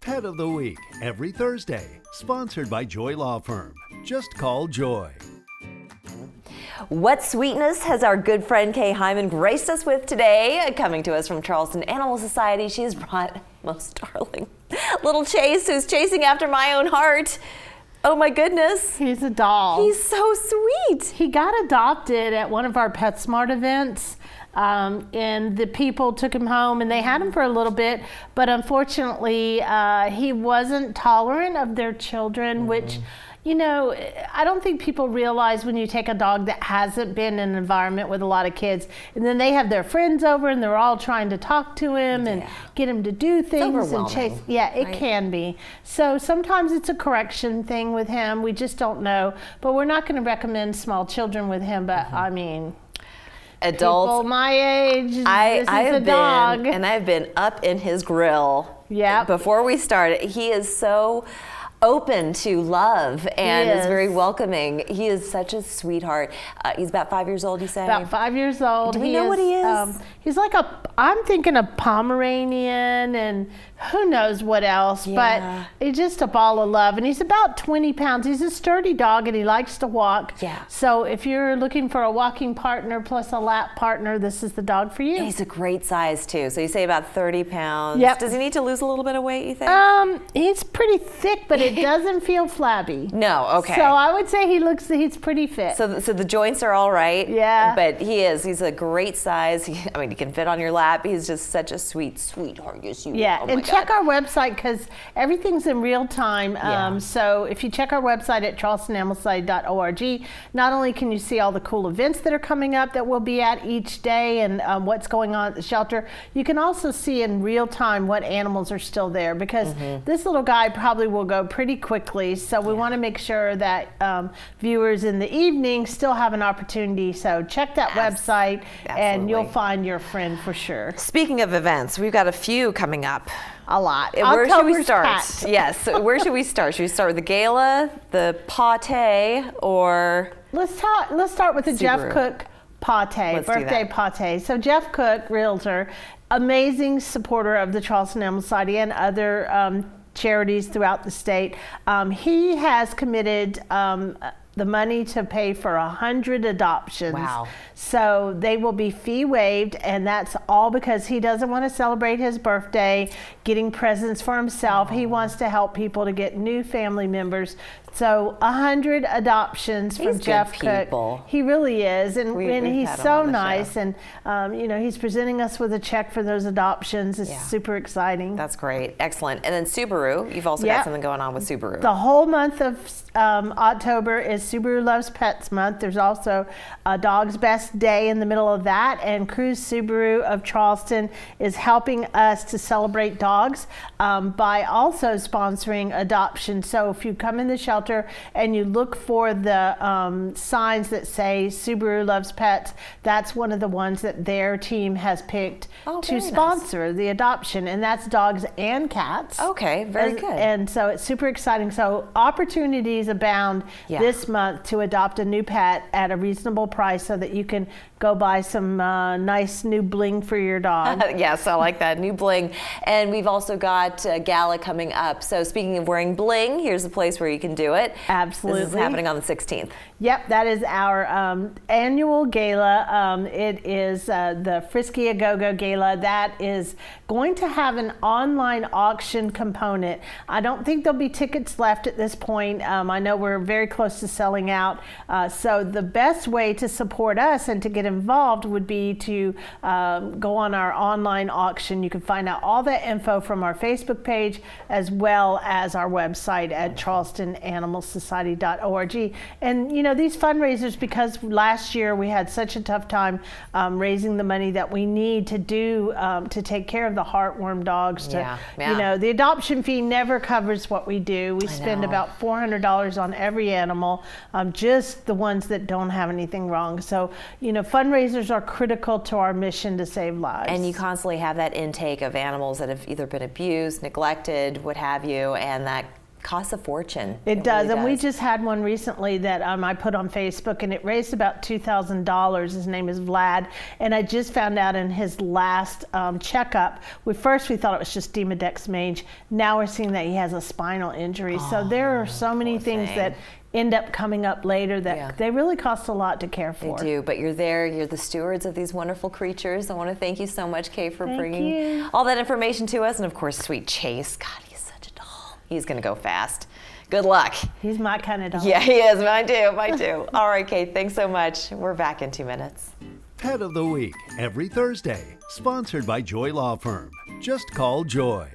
Pet of the Week, every Thursday. Sponsored by Joy Law Firm. Just call Joy. What sweetness has our good friend Kay Hyman graced us with today? Coming to us from Charleston Animal Society, she has brought most darling little Chase, who's chasing after my own heart. Oh my goodness. He's a doll. He's so sweet. He got adopted at one of our PetSmart events. And the people took him home and they had him for a little bit, but unfortunately he wasn't tolerant of their children, which, you know, I don't think people realize when you take a dog that hasn't been in an environment with a lot of kids and then they have their friends over and they're all trying to talk to him and get him to do things and chase. Yeah, it can be. So sometimes it's a correction thing with him. We just don't know, but we're not going to recommend small children with him, but I mean, adults people my age, this is a dog. And I've been up in his grill. Yeah. Before we started, he is so open to love and is very welcoming. He is such a sweetheart. He's about 5 years old, you say? About 5 years old. Do we know what he is? He's like I'm thinking a Pomeranian and who knows what else, but he's just a ball of love. And he's about 20 pounds. He's a sturdy dog and he likes to walk. Yeah. So if you're looking for a walking partner plus a lap partner, this is the dog for you. He's a great size too. So you say about 30 pounds. Yep. Does he need to lose a little bit of weight, you think? He's pretty thick, but it doesn't feel flabby. No, okay. So I would say he's pretty fit. So the joints are all right. Yeah. But he's a great size. He can fit on your lap. He's just such a sweetheart. Yes, you. Yeah, Oh and check our website because everything's in real time. So if you check our website at charlestonanimalsociety.org, not only can you see all the cool events that are coming up that we'll be at each day and what's going on at the shelter, you can also see in real time what animals are still there because this little guy probably will go pretty quickly. So we want to make sure that viewers in the evening still have an opportunity. So check that website and you'll find your friend for sure. Speaking of events, we've got a few coming up. A lot. Where should we start? Packed. Yes. Where should we start? Should we start with the gala, the pate, or let's start with the Subaru. Jeff Cook pate, birthday pate. So Jeff Cook, realtor, amazing supporter of the Charleston Animal Society and other charities throughout the state. He has committed the money to pay for 100 adoptions. Wow. So they will be fee waived, and that's all because he doesn't want to celebrate his birthday getting presents for himself. He wants to help people to get new family members. So 100 adoptions from Jeff Cook. He really is, and he's so nice. And you know, he's presenting us with a check for those adoptions. It's super exciting. That's great, excellent. And then Subaru, you've also got something going on with Subaru. The whole month of October is Subaru Loves Pets Month. There's also a Dog's Best Day in the middle of that, and Cruise Subaru of Charleston is helping us to celebrate dogs by also sponsoring adoption. So if you come in the shelter and you look for the signs that say Subaru Loves Pets, that's one of the ones that their team has picked to sponsor the adoption, and that's dogs and cats. Okay, very good. And so it's super exciting. So opportunities abound this month to adopt a new pet at a reasonable price so that you can go buy some nice new bling for your dog. Yes, I like that, new bling. And we've also got a gala coming up. So speaking of wearing bling, here's a place where you can do it. Absolutely. This is happening on the 16th. Yep, that is our annual gala. It is the Frisky A Go-Go Gala. That is going to have an online auction component. I don't think there'll be tickets left at this point. I know we're very close to selling out. So the best way to support us and to get involved would be to go on our online auction. You can find out all that info from our Facebook page as well as our website at charlestonanimalsociety.org. And you know, these fundraisers, because last year we had such a tough time raising the money that we need to do to take care of the heartworm dogs. You know, the adoption fee never covers what we do. We spend about $400 on every animal, just the ones that don't have anything wrong. So, you know, fundraisers are critical to our mission to save lives. And you constantly have that intake of animals that have either been abused, neglected, what have you, and that Costs a fortune. It does, really and we does. just had one recently that I put on Facebook, and it raised about $2,000. His name is Vlad, and I just found out in his last checkup, we thought it was just Demodex mange. Now we're seeing that he has a spinal injury. So there are so many things that end up coming up later that they really cost a lot to care for. They do, but you're there. You're the stewards of these wonderful creatures. I want to thank you so much, Kay, for bringing all that information to us. And of course, sweet Chase. God, he's such a doll. He's going to go fast. Good luck. He's my kind of doll. Yeah, he is. Mine too. All right, Kay, thanks so much. We're back in 2 minutes. Pet of the Week, every Thursday. Sponsored by Joy Law Firm. Just call Joy.